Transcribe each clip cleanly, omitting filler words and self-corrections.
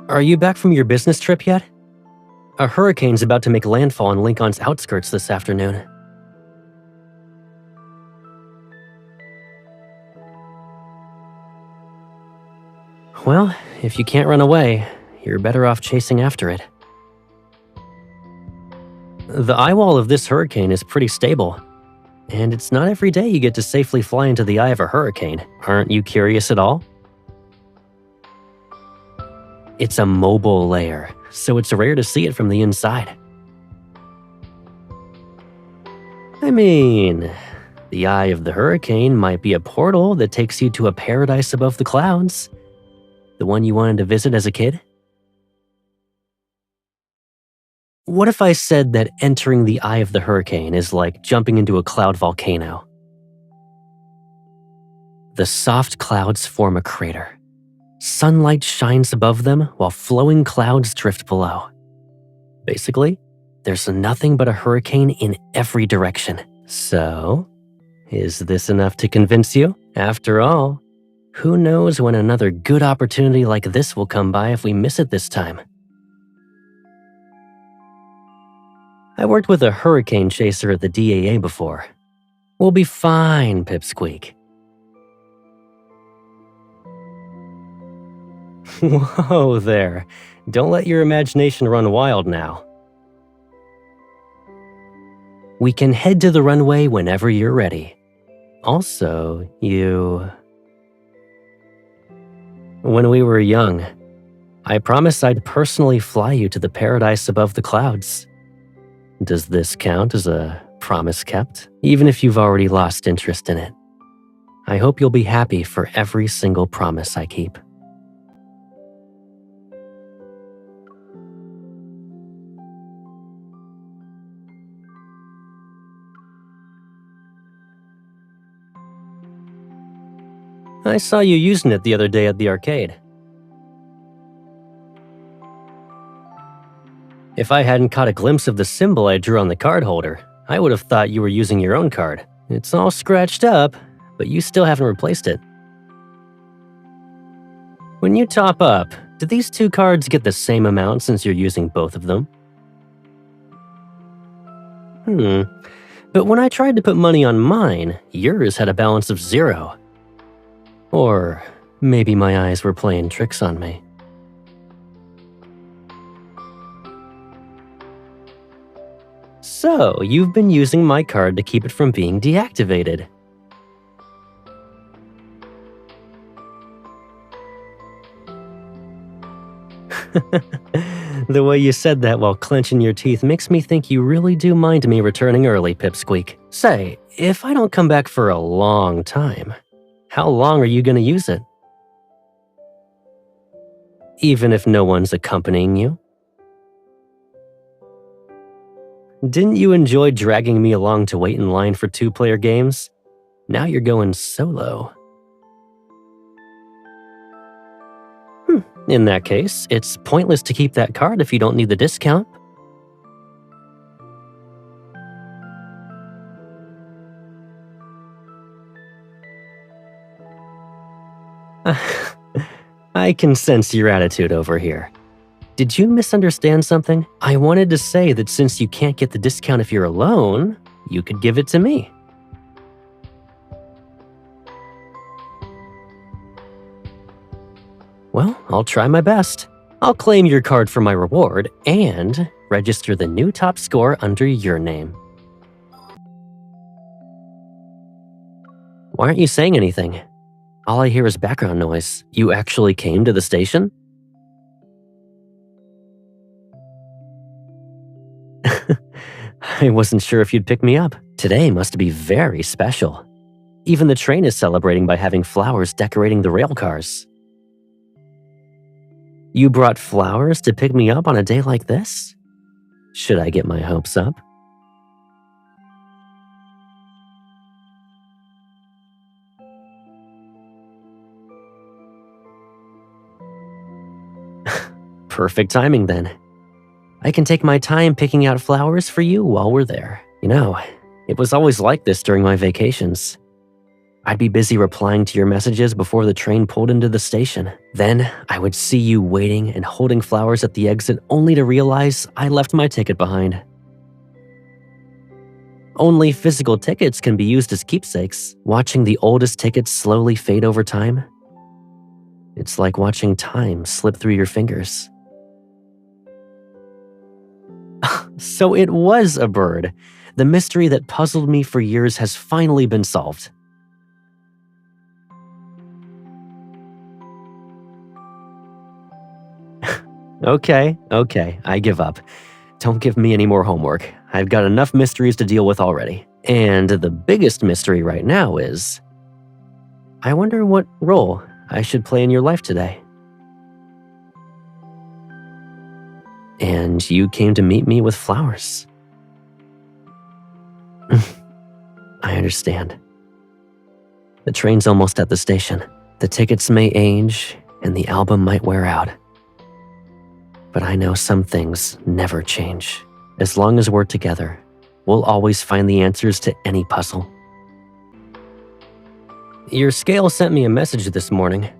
Are you back from your business trip yet? A hurricane's about to make landfall on Lincoln's outskirts this afternoon. Well, if you can't run away, you're better off chasing after it. The eye wall of this hurricane is pretty stable, and it's not every day you get to safely fly into the eye of a hurricane. Aren't you curious at all? It's a mobile layer, so it's rare to see it from the inside. I mean, the eye of the hurricane might be a portal that takes you to a paradise above the clouds. The one you wanted to visit as a kid? What if I said that entering the eye of the hurricane is like jumping into a cloud volcano? The soft clouds form a crater. Sunlight shines above them while flowing clouds drift below. Basically, there's nothing but a hurricane in every direction. So, is this enough to convince you? After all, who knows when another good opportunity like this will come by if we miss it this time? I worked with a hurricane chaser at the DAA before. We'll be fine, Pipsqueak. Whoa there. Don't let your imagination run wild now. We can head to the runway whenever you're ready. Also, When we were young, I promised I'd personally fly you to the paradise above the clouds. Does this count as a promise kept, even if you've already lost interest in it? I hope you'll be happy for every single promise I keep. I saw you using it the other day at the arcade. If I hadn't caught a glimpse of the symbol I drew on the card holder, I would have thought you were using your own card. It's all scratched up, but you still haven't replaced it. When you top up, do these two cards get the same amount since you're using both of them? But when I tried to put money on mine, yours had a balance of 0. Or maybe my eyes were playing tricks on me. So, you've been using my card to keep it from being deactivated. The way you said that while clenching your teeth makes me think you really do mind me returning early, Pipsqueak. Say, if I don't come back for a long time, how long are you going to use it? Even if no one's accompanying you? Didn't you enjoy dragging me along to wait in line for 2-player games? Now you're going solo. In that case, it's pointless to keep that card if you don't need the discount. I can sense your attitude over here. Did you misunderstand something? I wanted to say that since you can't get the discount if you're alone, you could give it to me. Well, I'll try my best. I'll claim your card for my reward and register the new top score under your name. Why aren't you saying anything? All I hear is background noise. You actually came to the station? I wasn't sure if you'd pick me up. Today must be very special. Even the train is celebrating by having flowers decorating the rail cars. You brought flowers to pick me up on a day like this? Should I get my hopes up? Perfect timing then. I can take my time picking out flowers for you while we're there. You know, it was always like this during my vacations. I'd be busy replying to your messages before the train pulled into the station. Then I would see you waiting and holding flowers at the exit only to realize I left my ticket behind. Only physical tickets can be used as keepsakes. Watching the oldest tickets slowly fade over time, it's like watching time slip through your fingers. So it was a bird. The mystery that puzzled me for years has finally been solved. Okay, I give up. Don't give me any more homework. I've got enough mysteries to deal with already. And the biggest mystery right now is, I wonder what role I should play in your life today. And you came to meet me with flowers. I understand. The train's almost at the station. The tickets may age, and the album might wear out. But I know some things never change. As long as we're together, we'll always find the answers to any puzzle. Your scale sent me a message this morning.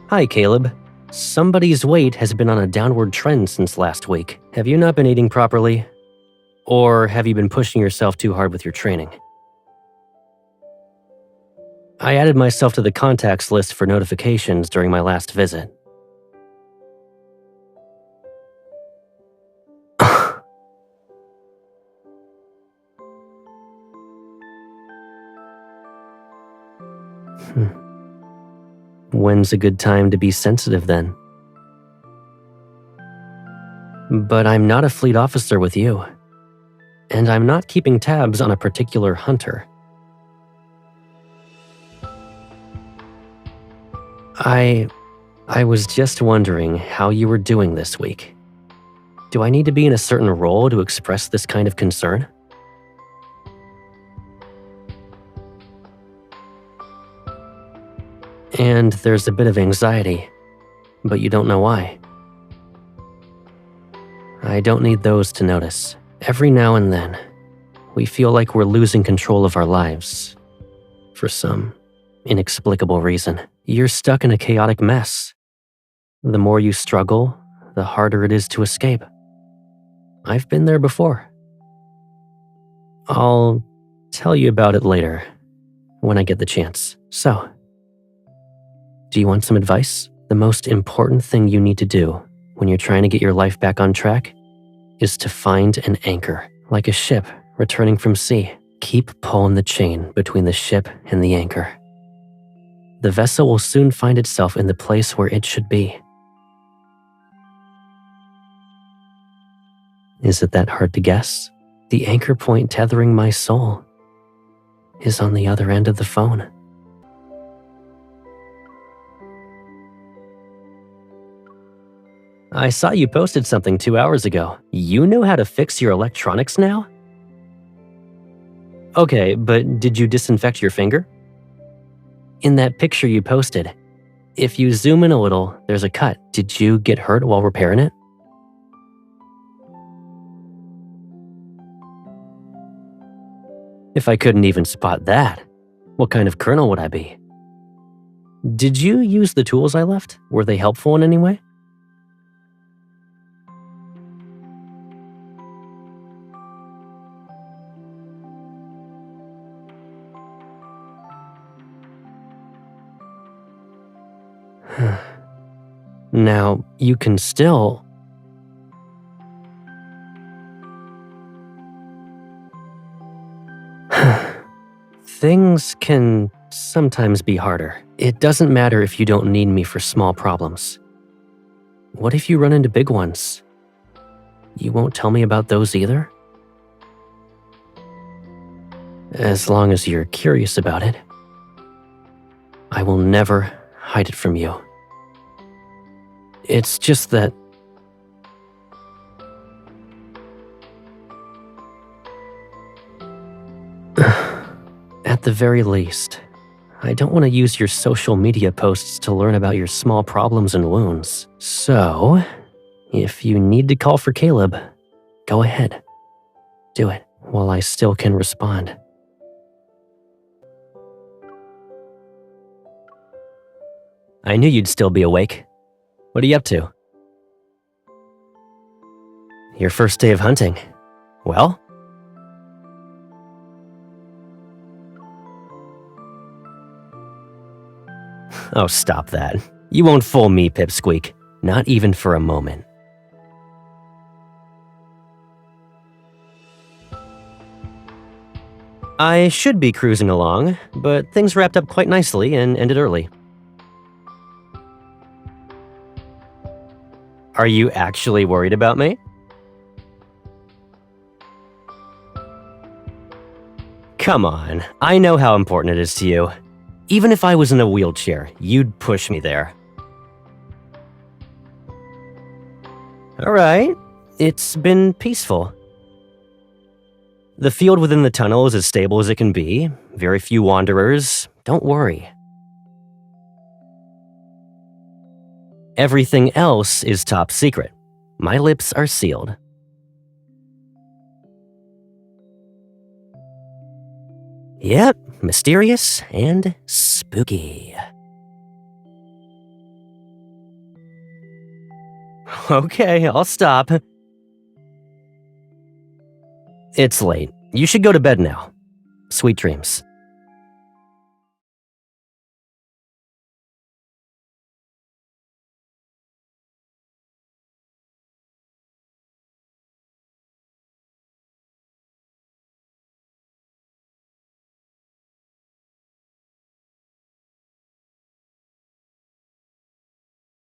Hi, Caleb. Somebody's weight has been on a downward trend since last week. Have you not been eating properly? Or have you been pushing yourself too hard with your training? I added myself to the contacts list for notifications during my last visit. When's a good time to be sensitive then? But I'm not a fleet officer with you. And I'm not keeping tabs on a particular hunter. I was just wondering how you were doing this week. Do I need to be in a certain role to express this kind of concern? And there's a bit of anxiety, but you don't know why. I don't need those to notice. Every now and then, we feel like we're losing control of our lives. For some inexplicable reason, you're stuck in a chaotic mess. The more you struggle, the harder it is to escape. I've been there before. I'll tell you about it later, when I get the chance. So, do you want some advice? The most important thing you need to do when you're trying to get your life back on track is to find an anchor, like a ship returning from sea. Keep pulling the chain between the ship and the anchor. The vessel will soon find itself in the place where it should be. Is it that hard to guess? The anchor point tethering my soul is on the other end of the phone. I saw you posted something 2 hours ago. You know how to fix your electronics now? Okay, but did you disinfect your finger? In that picture you posted, if you zoom in a little, there's a cut. Did you get hurt while repairing it? If I couldn't even spot that, what kind of colonel would I be? Did you use the tools I left? Were they helpful in any way? Now, you can still... Things can sometimes be harder. It doesn't matter if you don't need me for small problems. What if you run into big ones? You won't tell me about those either? As long as you're curious about it, I will never hide it from you. It's just that... At the very least, I don't want to use your social media posts to learn about your small problems and wounds. So, if you need to call for Caleb, go ahead. Do it while I still can respond. I knew you'd still be awake. What are you up to? Your first day of hunting. Well? Oh, stop that. You won't fool me, Pipsqueak. Not even for a moment. I should be cruising along, but things wrapped up quite nicely and ended early. Are you actually worried about me? Come on, I know how important it is to you. Even if I was in a wheelchair, you'd push me there. Alright, it's been peaceful. The field within the tunnel is as stable as it can be. Very few wanderers. Don't worry. Everything else is top secret. My lips are sealed. Yep, mysterious and spooky. Okay, I'll stop. It's late. You should go to bed now. Sweet dreams.